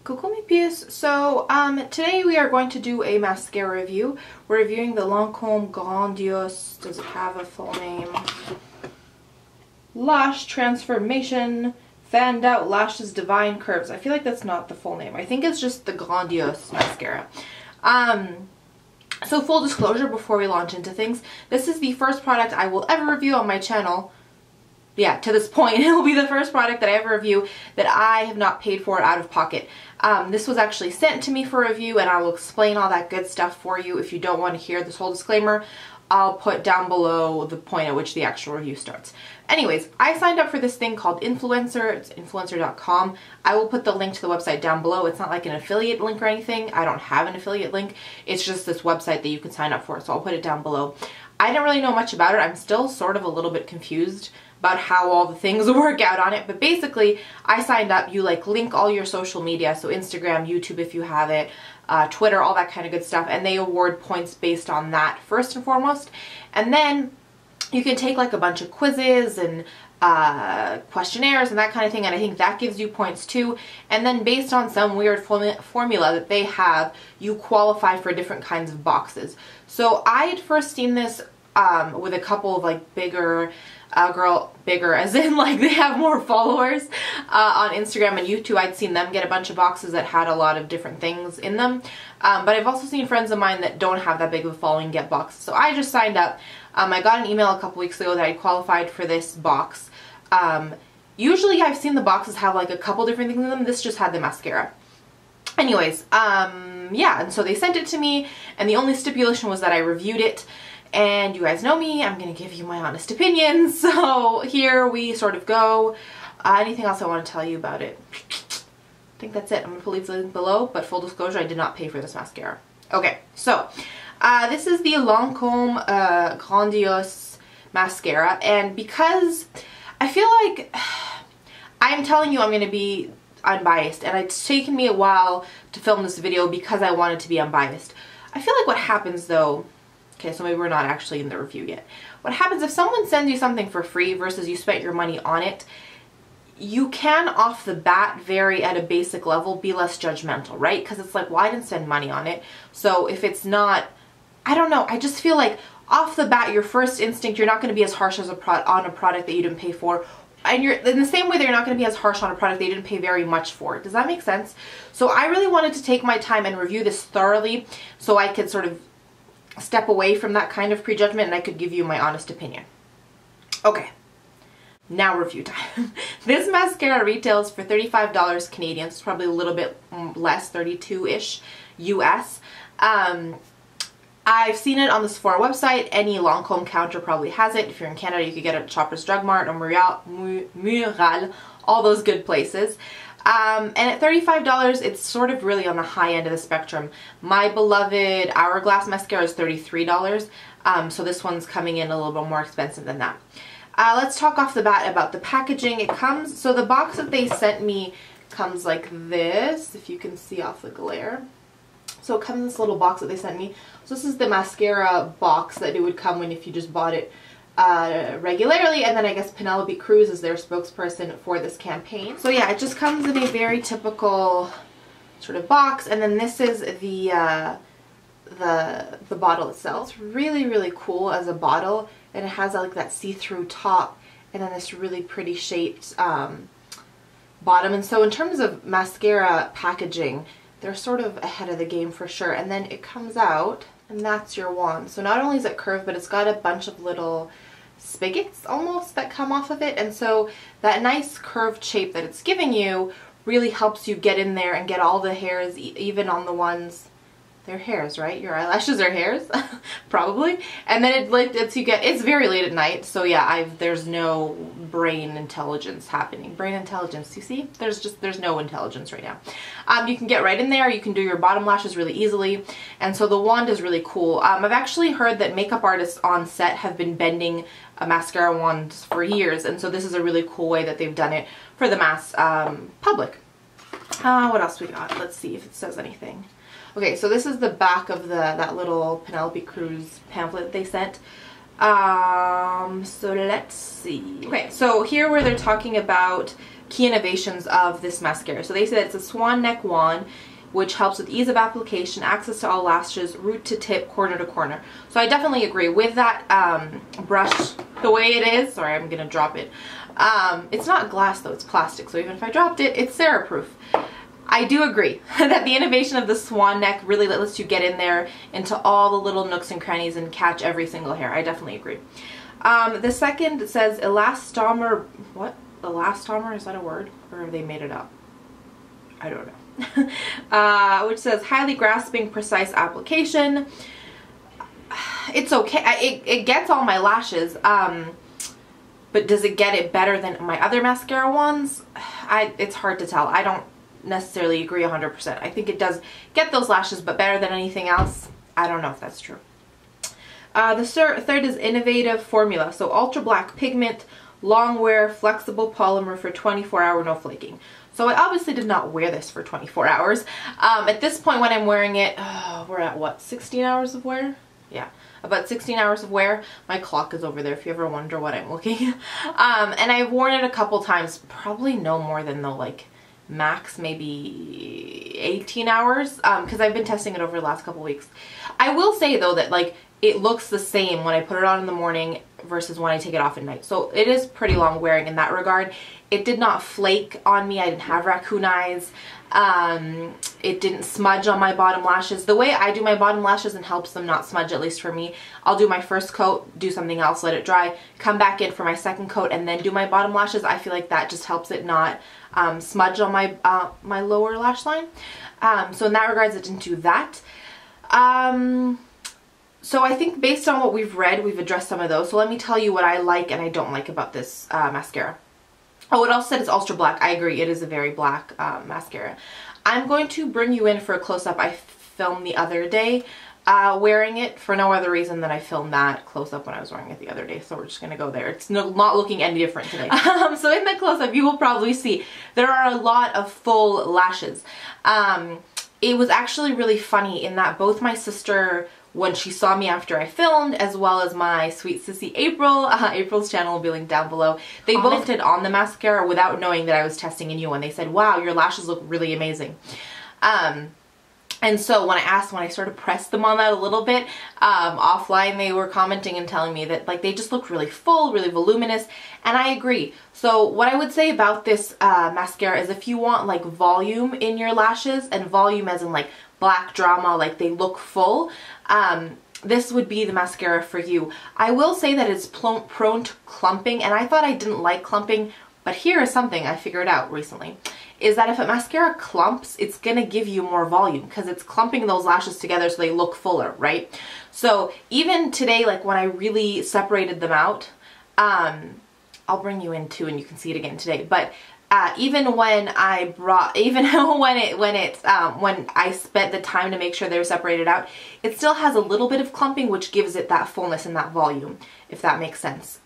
Coucou mes pièces. So today we are going to do a mascara review. We're reviewing the Lancome Grandiose, does it have a full name? Lash Transformation Fanned Out Lashes Divine Curves. I feel like that's not the full name. I think it's just the Grandiose mascara. So full disclosure before we launch into things, this is the first product I will ever review on my channel. Yeah, to this point, it will be the first product that I ever review that I have not paid for out of pocket. This was actually sent to me for review, and I will explain all that good stuff for you. If you don't want to hear this whole disclaimer, I'll put down below the point at which the actual review starts. Anyways, I signed up for this thing called Influencer. It's influencer.com. I will put the link to the website down below. It's not like an affiliate link or anything. I don't have an affiliate link. It's just this website that you can sign up for, so I'll put it down below. I didn't really know much about it. I'm still sort of a little bit confused about how all the things work out on it, but basically I signed up. You like link all your social media, so Instagram, YouTube if you have it, Twitter, all that kind of good stuff, and they award points based on that first and foremost. And then you can take like a bunch of quizzes and questionnaires and that kind of thing, and I think that gives you points too. And then based on some weird formula that they have, you qualify for different kinds of boxes. So I had first seen this with a couple of like bigger bigger as in like they have more followers on Instagram and YouTube. I'd seen them get a bunch of boxes that had a lot of different things in them, but I've also seen friends of mine that don't have that big of a following get boxes. So I just signed up. I got an email a couple weeks ago that I qualified for this box. Usually I've seen the boxes have like a couple different things in them. This just had the mascara. Anyways, yeah, and so they sent it to me, and the only stipulation was that I reviewed it. And you guys know me, I'm going to give you my honest opinion, so here we sort of go. Anything else I want to tell you about it? I think that's it. I'm going to leave the link below, but full disclosure, I did not pay for this mascara. Okay, so this is the Lancome Grandiose Mascara, and because I feel like I'm telling you I'm going to be unbiased, and it's taken me a while to film this video because I wanted to be unbiased. I feel like what happens though, okay, so maybe we're not actually in the review yet. What happens if someone sends you something for free versus you spent your money on it, you can off the bat, very at a basic level, be less judgmental, right? Because it's like, well, I didn't spend money on it. So if it's not, I don't know, I just feel like off the bat, your first instinct, you're not going to be as harsh as on a product that you didn't pay for. And you're in the same way that you're not going to be as harsh on a product that you didn't pay very much for. Does that make sense? So I really wanted to take my time and review this thoroughly so I could sort of step away from that kind of prejudgment and I could give you my honest opinion. Okay, now review time. This mascara retails for $35 Canadian. It's probably a little bit less, 32-ish US. I've seen it on the Sephora website. Any Lancome counter probably has it. If you're in Canada, you could get it at Shoppers Drug Mart or Mural, all those good places. And at $35, it's sort of really on the high end of the spectrum. My beloved Hourglass mascara is $33, so this one's coming in a little bit more expensive than that. Let's talk off the bat about the packaging. It comes, so the box that they sent me comes like this, if you can see off the glare. So it comes in this little box that they sent me. So this is the mascara box that it would come in if you just bought it regularly, and then I guess Penelope Cruz is their spokesperson for this campaign. So yeah, it just comes in a very typical sort of box, and then this is the bottle itself. It's really, really cool as a bottle, and it has like that see-through top and then this really pretty shaped bottom. And so in terms of mascara packaging, they're sort of ahead of the game for sure. And then it comes out, and that's your wand. So not only is it curved, but it's got a bunch of little spigots almost that come off of it. And so that nice curved shape that it's giving you really helps you get in there and get all the hairs, even on the ones, they're hairs, right? Your eyelashes are hairs, probably. And then it lets you get, it's very late at night, so yeah, there's no brain intelligence happening. Brain intelligence, you see? There's no intelligence right now. You can get right in there, you can do your bottom lashes really easily, and so the wand is really cool. I've actually heard that makeup artists on set have been bending mascara wands for years, and so this is a really cool way that they've done it for the mass public. What else we got? Let's see if it says anything. Okay, so this is the back of that little Penelope Cruz pamphlet they sent. So let's see. Okay, so here where they're talking about key innovations of this mascara. So they say that it's a swan neck wand, which helps with ease of application, access to all lashes, root to tip, corner to corner. So I definitely agree with that brush the way it is. Sorry, I'm gonna drop it. It's not glass though, it's plastic. So even if I dropped it, it's Sarah proof. I do agree that the innovation of the swan neck really lets you get in there into all the little nooks and crannies and catch every single hair. I definitely agree. The second says elastomer. What? Elastomer? Is that a word? Or have they made it up? I don't know. Which says highly grasping, precise application. It's okay. It gets all my lashes. But does it get it better than my other mascara ones? It's hard to tell. I don't necessarily agree 100%. I think it does get those lashes, but better than anything else. I don't know if that's true. The third is innovative formula. So ultra black pigment, long wear, flexible polymer for 24-hour no flaking. So I obviously did not wear this for 24 hours. At this point when I'm wearing it, we're at what, 16 hours of wear? Yeah, about 16 hours of wear. My clock is over there if you ever wonder what I'm looking. And I've worn it a couple times, probably no more than the like max maybe 18 hours because I've been testing it over the last couple weeks. I will say though that like it looks the same when I put it on in the morning versus when I take it off at night. So it is pretty long wearing in that regard. It did not flake on me. I didn't have raccoon eyes. It didn't smudge on my bottom lashes. The way I do my bottom lashes and helps them not smudge, at least for me, I'll do my first coat, do something else, let it dry, come back in for my second coat, and then do my bottom lashes. I feel like that just helps it not smudge on my my lower lash line. So in that regards, it didn't do that. So I think based on what we've read, we've addressed some of those. So let me tell you what I like and I don't like about this mascara. Oh, it also said it's ultra black. I agree, it is a very black mascara. I'm going to bring you in for a close-up I filmed the other day wearing it for no other reason than I filmed that close-up when I was wearing it the other day. So we're just going to go there. It's not looking any different today. So in the close-up, you will probably see there are a lot of full lashes. It was actually really funny in that both my sister, when she saw me after I filmed, as well as my sweet sissy April, April's channel will be linked down below, they both commented on the mascara without knowing that I was testing a new one. They said, wow, your lashes look really amazing. And so when I sort of pressed them on that a little bit, offline, they were commenting and telling me that like they just look really full, really voluminous, and I agree. So what I would say about this mascara is if you want like volume in your lashes, and volume as in like black drama, like they look full, this would be the mascara for you. I will say that it's prone to clumping, and I thought I didn't like clumping, but here is something I figured out recently, is that if a mascara clumps, it's gonna give you more volume because it's clumping those lashes together so they look fuller, right? So even today, like when I really separated them out, I'll bring you in too and you can see it again today, but even when I spent the time to make sure they were separated out, it still has a little bit of clumping, which gives it that fullness and that volume, if that makes sense.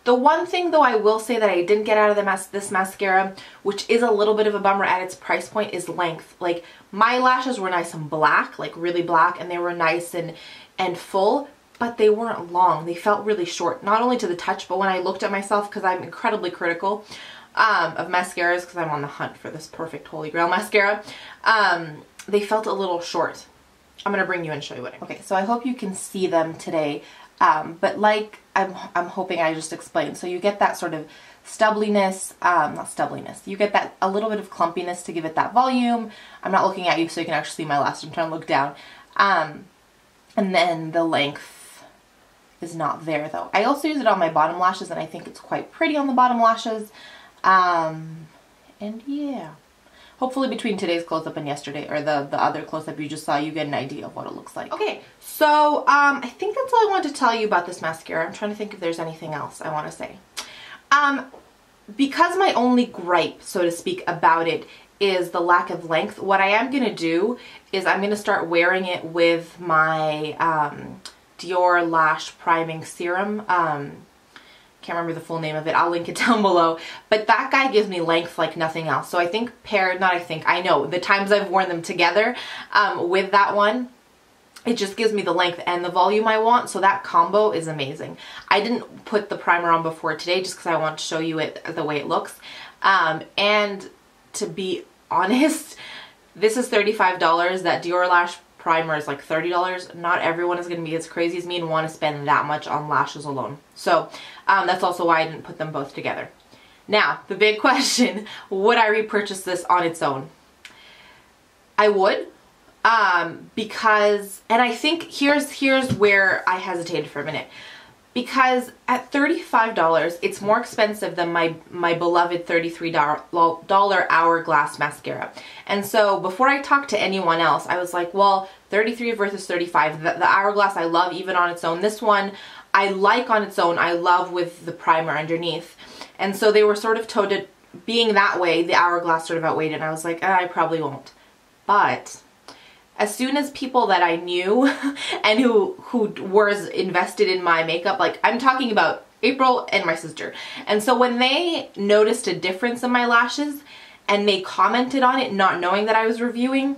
The one thing though I will say that I didn't get out of this mascara, which is a little bit of a bummer at its price point, is length. Like my lashes were nice and black, like really black, and they were nice and full, but they weren't long. They felt really short, not only to the touch, but when I looked at myself, because I'm incredibly critical of mascaras because I'm on the hunt for this perfect holy grail mascara, they felt a little short. I'm gonna bring you in and show you what I mean. Okay, so I hope you can see them today, but like I'm hoping I just explained, so you get that sort of stubbliness, not stubbliness, you get that a little bit of clumpiness to give it that volume. I'm not looking at you so you can actually see my lash, I'm trying to look down, and then the length is not there though. I also use it on my bottom lashes and I think it's quite pretty on the bottom lashes. And yeah, hopefully between today's close-up and yesterday, or the other close-up you just saw, you get an idea of what it looks like. Okay, so I think that's all I wanted to tell you about this mascara. I'm trying to think if there's anything else I want to say. Because my only gripe, so to speak, about it is the lack of length, what I am going to do is I'm going to start wearing it with my Dior Lash Priming Serum. Can't remember the full name of it. I'll link it down below. But that guy gives me length like nothing else. So I think I know the times I've worn them together with that one, it just gives me the length and the volume I want, so that combo is amazing. I didn't put the primer on before today just because I want to show you it the way it looks. And to be honest, this is $35. That Dior Lash primer is like $30. Not everyone is going to be as crazy as me and want to spend that much on lashes alone. So that's also why I didn't put them both together. Now, the big question, would I repurchase this on its own? I would. Because, and I think here's where I hesitated for a minute, because at $35 it's more expensive than my beloved $33 Hourglass mascara. And so before I talked to anyone else, I was like, well, 33 versus 35. The Hourglass I love even on its own. This one I like on its own. I love with the primer underneath. And so they were sort of told it being that way, the Hourglass sort of outweighed it, and I was like, I probably won't. But as soon as people that I knew and who was invested in my makeup, like I'm talking about April and my sister, and so when they noticed a difference in my lashes and they commented on it, not knowing that I was reviewing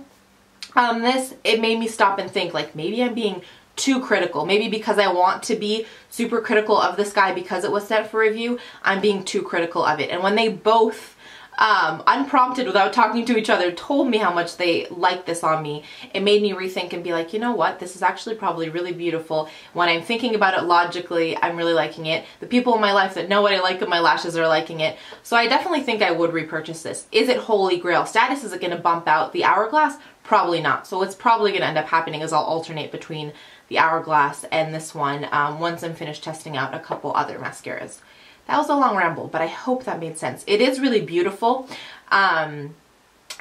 this, it made me stop and think, like, maybe I'm being too critical. Maybe because I want to be super critical of this guy because it was sent for review, I'm being too critical of it. And when they both unprompted, without talking to each other, told me how much they liked this on me, it made me rethink and be like, you know what, this is actually probably really beautiful. When I'm thinking about it logically, I'm really liking it. The people in my life that know what I like of my lashes are liking it. So I definitely think I would repurchase this. Is it holy grail status? Is it going to bump out the Hourglass? Probably not. So what's probably going to end up happening is I'll alternate between the Hourglass and this one once I'm finished testing out a couple other mascaras. That was a long ramble, but I hope that made sense. It is really beautiful and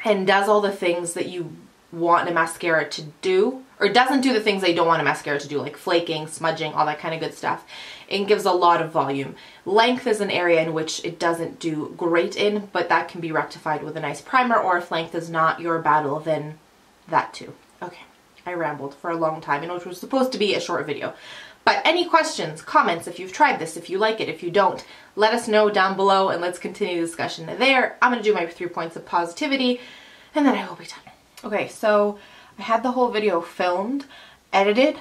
does all the things that you want a mascara to do, or doesn't do the things that you don't want a mascara to do, like flaking, smudging, all that kind of good stuff. It gives a lot of volume. Length is an area in which it doesn't do great in, but that can be rectified with a nice primer, or if length is not your battle, then that too. Okay, I rambled for a long time, and which was supposed to be a short video. But any questions, comments, if you've tried this, if you like it, if you don't, let us know down below and let's continue the discussion there. I'm going to do my 3 points of positivity and then I will be done. Okay, so I had the whole video filmed, edited,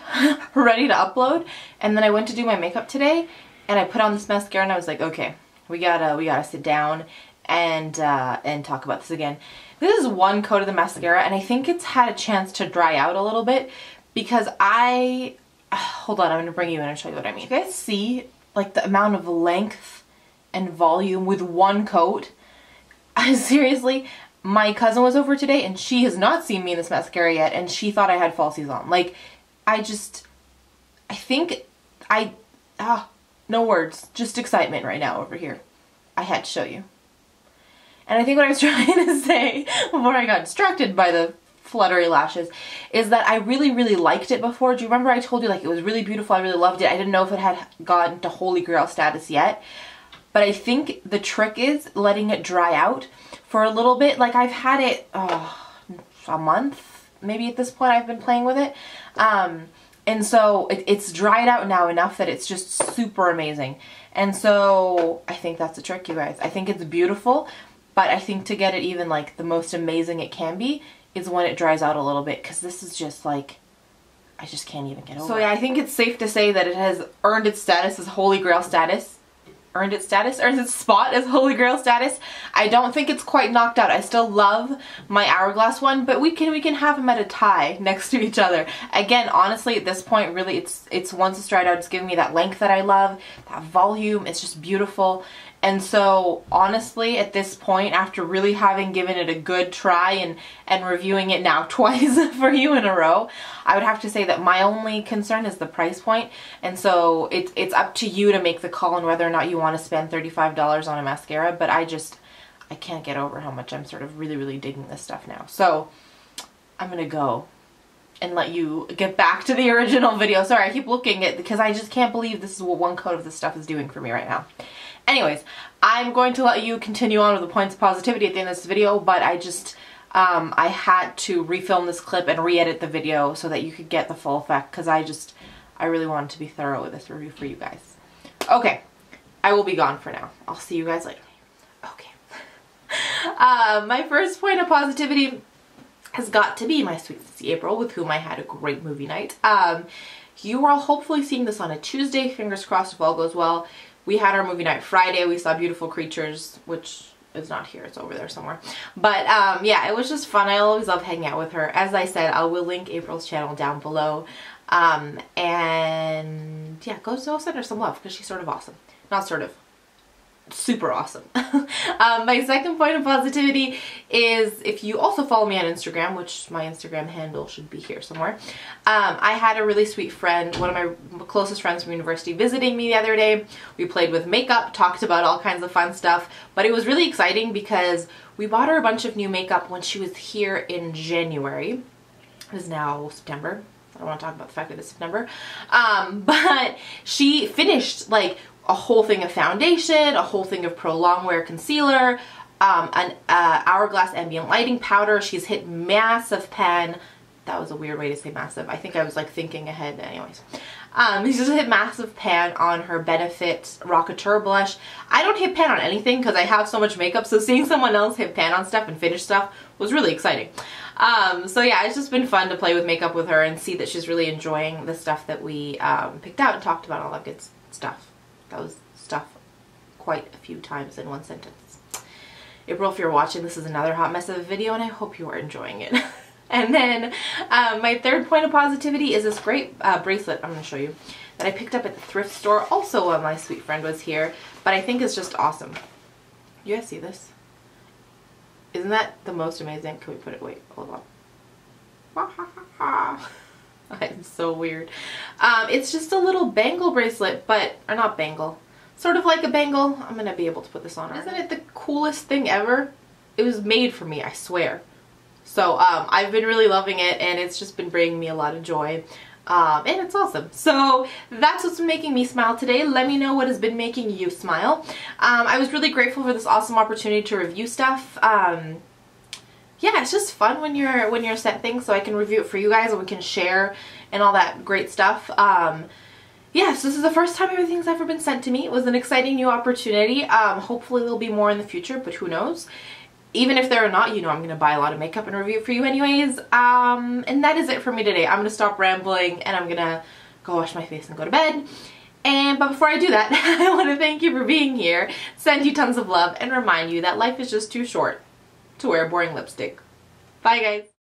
ready to upload, and then I went to do my makeup today and I put on this mascara and I was like, okay, we gotta sit down and talk about this again. This is one coat of the mascara and I think it's had a chance to dry out a little bit because hold on, I'm going to bring you in and show you what I mean. You guys see like the amount of length and volume with one coat? Seriously, my cousin was over today and she has not seen me in this mascara yet and she thought I had falsies on. Like, no words, just excitement right now over here. I had to show you. And I think what I was trying to say before I got distracted by the fluttery lashes is that I really, really liked it before. Do you remember I told you like it was really beautiful, I really loved it. I didn't know if it had gotten to holy grail status yet. But I think the trick is letting it dry out for a little bit. Like I've had it a month maybe at this point. I've been playing with it. And so it's dried out now enough that it's just super amazing. And so I think that's the trick, you guys. I think it's beautiful, but I think to get it even like the most amazing it can be is when it dries out a little bit, because this is just like, I just can't even get over it. So yeah, I think it's safe to say that it has earned its status as holy grail status. Earned its spot as holy grail status. I don't think it's quite knocked out. I still love my Hourglass one, but we can have them at a tie next to each other. Again, honestly, at this point, really, it's once it's dried out, it's giving me that length that I love, that volume. It's just beautiful. And so, honestly, at this point, after really having given it a good try and reviewing it now twice for you in a row, I would have to say that my only concern is the price point. And so, it's up to you to make the call on whether or not you want to spend $35 on a mascara. But I can't get over how much I'm sort of really, really digging this stuff now. So, I'm going to go and let you get back to the original video. Sorry, I keep looking at it because I just can't believe this is what one coat of this stuff is doing for me right now. Anyways, I'm going to let you continue on with the points of positivity at the end of this video, but I had to refilm this clip and re-edit the video so that you could get the full effect, because I really wanted to be thorough with this review for you guys. Okay, I will be gone for now. I'll see you guys later. Okay. My first point of positivity has got to be my sweet sissy April, with whom I had a great movie night. You are hopefully seeing this on a Tuesday, fingers crossed if all goes well. We had our movie night Friday. We saw Beautiful Creatures, which is not here, it's over there somewhere. But yeah, it was just fun. I always love hanging out with her. As I said, I will link April's channel down below. And yeah, go send her some love, because she's sort of awesome. Not sort of, super awesome. My second point of positivity is, if you also follow me on Instagram, which my Instagram handle should be here somewhere, I had a really sweet friend, one of my closest friends from university, visiting me the other day. We played with makeup, talked about all kinds of fun stuff, but it was really exciting because we bought her a bunch of new makeup when she was here in January. It is now September. I don't want to talk about the fact that it's September. But she finished like a whole thing of foundation, a whole thing of Pro Longwear concealer, an Hourglass ambient lighting powder. She's hit massive pan. That was a weird way to say massive. I think I was like thinking ahead anyways. She's just hit massive pan on her Benefit Rocketeur blush. I don't hit pan on anything because I have so much makeup, so seeing someone else hit pan on stuff and finish stuff was really exciting. So yeah, it's just been fun to play with makeup with her and see that she's really enjoying the stuff that we picked out and talked about, all that good stuff. That was stuff quite a few times in one sentence. April, if you're watching, this is another hot mess of a video and I hope you are enjoying it. And then my third point of positivity is this great bracelet I'm going to show you that I picked up at the thrift store, also while my sweet friend was here, but I think it's just awesome. You guys see this? Isn't that the most amazing? Can we put it, wait, hold on. I'm so weird. It's just a little bangle bracelet, but, or not bangle, sort of like a bangle. I'm going to be able to put this on. Isn't it the coolest thing ever? It was made for me, I swear. So I've been really loving it, and it's just been bringing me a lot of joy. And it's awesome. So that's what's been making me smile today. Let me know what has been making you smile. I was really grateful for this awesome opportunity to review stuff. Yeah, it's just fun when you're sent things, so I can review it for you guys and we can share and all that great stuff. Yeah, so this is the first time everything's ever been sent to me. It was an exciting new opportunity. Hopefully there'll be more in the future, but who knows. Even if there are not, you know I'm going to buy a lot of makeup and review it for you anyways. And that is it for me today. I'm going to stop rambling and I'm going to go wash my face and go to bed. But before I do that, I want to thank you for being here, send you tons of love, and remind you that life is just too short to wear boring lipstick. Bye guys!